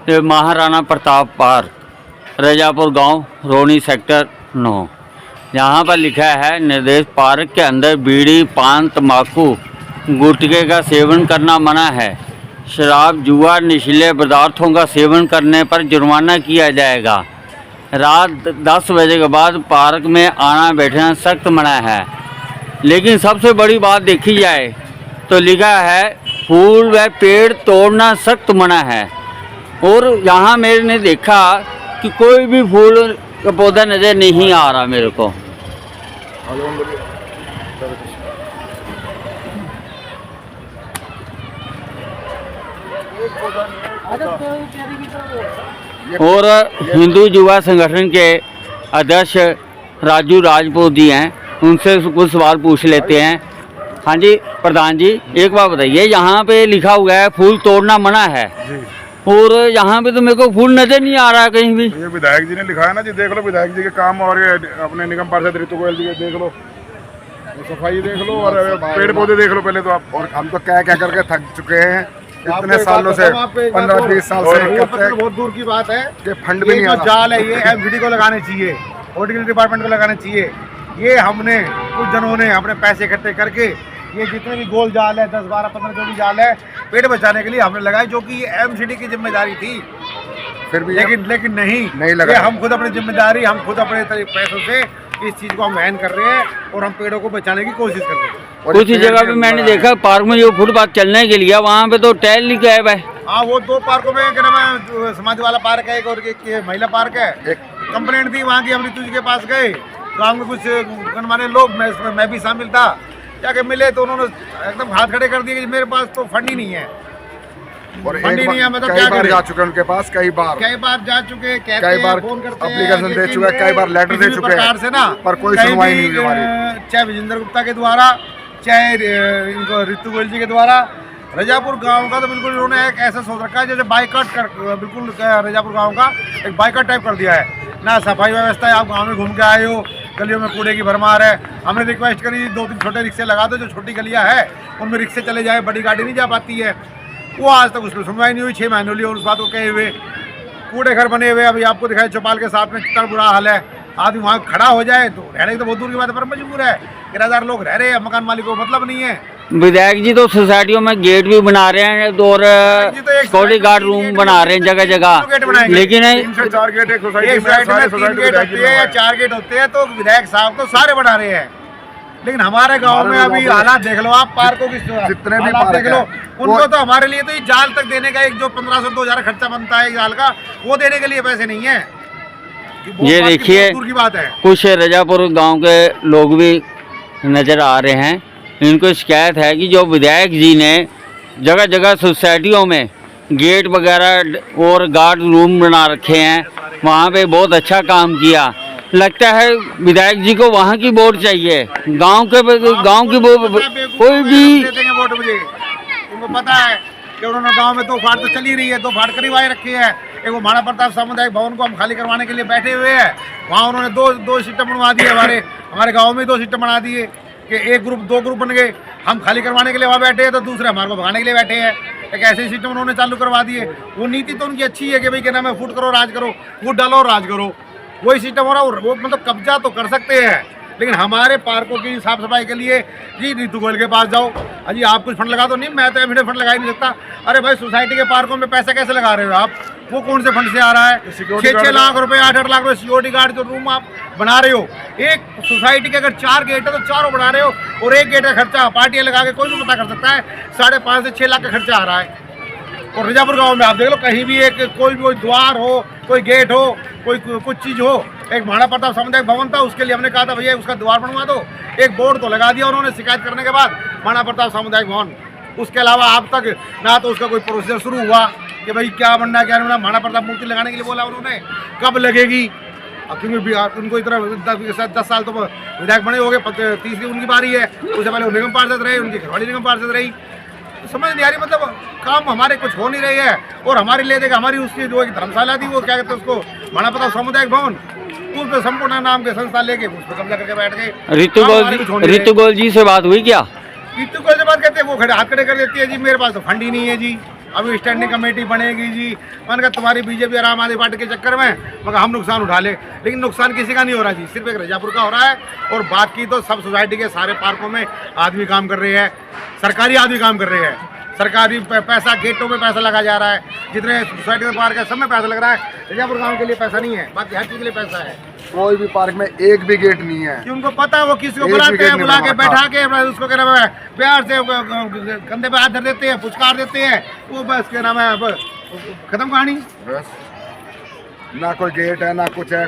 ये महाराणा प्रताप पार्क, रजापुर गांव, रोनी सेक्टर 9। यहाँ पर लिखा है निर्देश, पार्क के अंदर बीड़ी, पान, तंबाकू, गुटखे का सेवन करना मना है। शराब, जुआ, नशीले पदार्थों का सेवन करने पर जुर्माना किया जाएगा। रात 10 बजे के बाद पार्क में आना बैठना सख्त मना है। लेकिन सबसे बड़ी बात देखी जाए तो लिखा है फूल व पेड़ तोड़ना सख्त मना है। और यहाँ मेरे ने देखा कि कोई भी फूल का पौधा नज़र नहीं आ रहा मेरे को। और हिंदू युवा संगठन के अध्यक्ष राजू राजपूत जी हैं, उनसे कुछ सवाल पूछ लेते हैं। हाँ जी प्रधान जी, एक बात बताइए, यहाँ पे लिखा हुआ है फूल तोड़ना मना है और यहाँ पे तो मेरे को फूल नजर नहीं आ रहा कहीं भी। ये विधायक जी ने लिखा है ना जी, देख लो विधायक जी के काम और ये अपने निगम पार्षद ऋतु गोयल जी के देख लो, सफाई देख लो और पेड़ पौधे देख लो पहले तो आप। और हम तो क्या क्या करके थक चुके हैं इतने सालों से, 15-20 साल से। बहुत दूर की बात है कि फंड भी नहीं आ रहा। जाल है ये एमसीडी को लगाने चाहिए, हॉर्टिकल्चर डिपार्टमेंट को लगाने चाहिए। ये हमने कुछ जनों ने अपने पैसे इकट्ठे करके ये जितने भी गोल जाल है, 10, 12, 15 जो भी जाल है पेड़ बचाने के लिए हमने लगाए, जो कि ये एमसीडी की जिम्मेदारी थी। फिर भी लेकिन नहीं लगा। हम खुद अपनी जिम्मेदारी, हम खुद अपने पैसों से इस चीज़ को हम वहन कर रहे हैं और हम पेड़ों को बचाने की कोशिश कर रहे हैं। कुछ जगह पे मैंने देखा पार्क में जो फुटपाथ चलने के लिए वहाँ पे तो टहल नहीं गए भाई। हाँ, वो 2 पार्कों में क्या नाम है, समाज वाला पार्क है एक और एक महिला पार्क है। कंप्लेंट थी वहाँ की, हम ऋतु जी के पास गए, गाँव में कुछ गणमान्य लोग, मैं भी शामिल था, जाके मिले तो उन्होंने एकदम हाथ खड़े कर दिए कि मेरे पास तो फंड ही नहीं है। और फंड ही नहीं है, मतलब क्या बार जा चुके उनके पास, कई बार जा चुके, कहते कई बार फोन करते हैं, एप्लीकेशन दे चुके, कई बार लेटर दे चुके हैं से ना, पर कोई सुनवाई नहीं हुई हमारी। चाहे विजेंद्र गुप्ता के द्वारा, चाहे इनको ऋतु गोयल जी के द्वारा। रजापुर गांव का तो बिल्कुल उन्होंने एक ऐसा सोच रखा है जैसे बाइकआउट कर, बिल्कुल रजापुर गांव का एक बाइकआउट टाइप कर दिया है ना। सफाई व्यवस्था है, आप गाँव में घूम के आए हो, गलियों में कूड़े की भरमार है। हमने रिक्वेस्ट करी 2-3 छोटे रिक्शे लगा दो, जो छोटी गलियां है उनमें रिक्शे चले जाए, बड़ी गाड़ी नहीं जा पाती है। वो आज तक उस पर सुनवाई नहीं हुई, 6 महीने लिए और उस बात को कहे हुए। कूड़े घर बने हुए, अभी आपको दिखाए चौपाल के साथ में कितना बुरा हाल है। आदमी वहाँ खड़ा हो जाए तो रहने की तो बहुत दूर की बात है, पर मजबूर है, किराएदार लोग रह रहे हैं, मकान मालिक को मतलब नहीं है। विधायक जी तो सोसाइटियों में गेट भी बना रहे हैं और सिक्योरिटी गार्ड रूम बना रहे हैं जगह जगह, लेकिन 4 गेट एक सोसाइटी में, 3 गेट होते हैं या 4 गेट होते हैं, तो विधायक साहब तो सारे बना रहे हैं। लेकिन हमारे गांव में अभी हालात देख लो आप, पार्कों की जितने भी हालात देख लो, उनको तो हमारे लिए तो ये जाल तक देने का एक जो 1500-2000 खर्चा बनता है जाल का, वो देने के लिए पैसे नहीं है। ये देखिए की बात है, कुछ रजापुर गांव के लोग भी नज़र आ रहे हैं। इनको शिकायत है कि जो विधायक जी ने जगह जगह सोसाइटियों में गेट वगैरह और गार्ड रूम बना रखे हैं, वहाँ पे बहुत अच्छा काम किया। लगता है विधायक जी को वहाँ की वोट चाहिए, गांव की कोई भी वोट मुझे। उनको पता है कि उन्होंने गांव में 2 फाड़ तो चली रही है, 2 फाड़ करवाई रखी है। एक वो महाराणा प्रताप सामुदायिक भवन को हम खाली करवाने के लिए बैठे हुए हैं, वहाँ उन्होंने दो सिस्टम बनवा दिए। हमारे गाँव में 2 सिस्टम बना दिए कि 1 ग्रुप 2 ग्रुप बन गए। हम खाली करवाने के लिए वहाँ बैठे हैं तो दूसरे हमारे को भगाने के लिए बैठे हैं। एक ऐसे सिस्टम उन्होंने चालू करवा दिए। वो नीति तो उनकी अच्छी है कि भाई क्या नाम है, फूट करो राज करो, फूट डालो और राज करो, वही सिस्टम हो रहा है। वो मतलब कब्जा तो कर सकते हैं, लेकिन हमारे पार्कों की साफ सफाई के लिए जी ऋतु गोयल के पास जाओ, अजी आप कुछ फंड लगा दो। नहीं, मैं तो एमसीडी फंड लगा ही नहीं सकता। अरे भाई, सोसाइटी के पार्कों में पैसे कैसे लगा रहे हो आप? वो कौन से फंड से आ रहा है? 6-6 लाख रुपए, 8-8 लाख रुपए सिक्योरिटी गार्ड जो रूम आप बना रहे हो। एक सोसाइटी के अगर 4 गेट है तो 4 बना रहे हो, और 1 गेट का खर्चा पार्टियां लगा के कोई भी पता कर सकता है 5.5 से 6 लाख का खर्चा आ रहा है। और रजापुर गाँव में आप देख लो, कहीं भी कोई द्वार हो, कोई गेट हो, कोई कुछ चीज़ हो। एक महाराणा प्रताप सामुदायिक भवन था, उसके लिए हमने कहा था भैया उसका द्वार बनवा दो, एक बोर्ड तो लगा दिया उन्होंने शिकायत करने के बाद, महाराणा प्रताप सामुदायिक भवन। उसके अलावा अब तक ना तो उसका कोई प्रोसीजर शुरू हुआ कि भाई क्या बनना है क्या नहीं बनना। महाराणा प्रताप मूर्ति लगाने के लिए बोला उन्होंने, कब लगेगी? अब क्योंकि उनको इतना 10 साल तो विधायक बने हो गए, 30वीं उनकी बारी है। उससे पहले वो निगम पार्षद रहे, उनकी घरवाली निगम पार्षद रही। समझ नहीं आ रही, मतलब काम हमारे कुछ हो नहीं रही है। और हमारी ले देगा, हमारी उसकी जो एक धर्मशाला थी, वो क्या कहते हैं उसको, महाराणा प्रताप सामुदायिक भवन, उस पर संपूर्ण नाम के संस्था लेके उस पर कब्जा करके बैठ गए। ऋतु गोयल जी से बात हुई क्या? ऋतु गोयल से बात करते हैं, वो खड़े हाथ खड़े कर देती है जी, मेरे पास तो फंड ही नहीं है जी। अभी स्टैंडिंग कमेटी बनेगी जी। मैंने कहा तुम्हारी बीजेपी और आम आदमी पार्टी के चक्कर में मगर हम नुकसान उठा ले, लेकिन नुकसान किसी का नहीं हो रहा जी, सिर्फ एक रजापुर का हो रहा है। और बाकी तो सब सोसाइटी के सारे पार्कों में आदमी काम कर रहे हैं, सरकारी आदमी काम कर रहे हैं। सरकारी पैसा गेटों में पैसा लगा जा रहा है, जितने सोसाइटी में पार्क है सब में पैसा लग रहा है। रजापुर गाँव के लिए पैसा नहीं है, बाकी हर चीज़ के लिए पैसा है। कोई भी पार्क में एक भी गेट नहीं है कि उनको पता है वो किसी को एक बुलाते विकेट हैं, नहीं बुला के बना। बैठा के उसको क्या नाम है प्यार से कंधे पे हाथ धर देते हैं, पुचकार देते हैं, वो बस क्या नाम है अब खत्म कहानी। बस ना कोई गेट है ना कुछ है।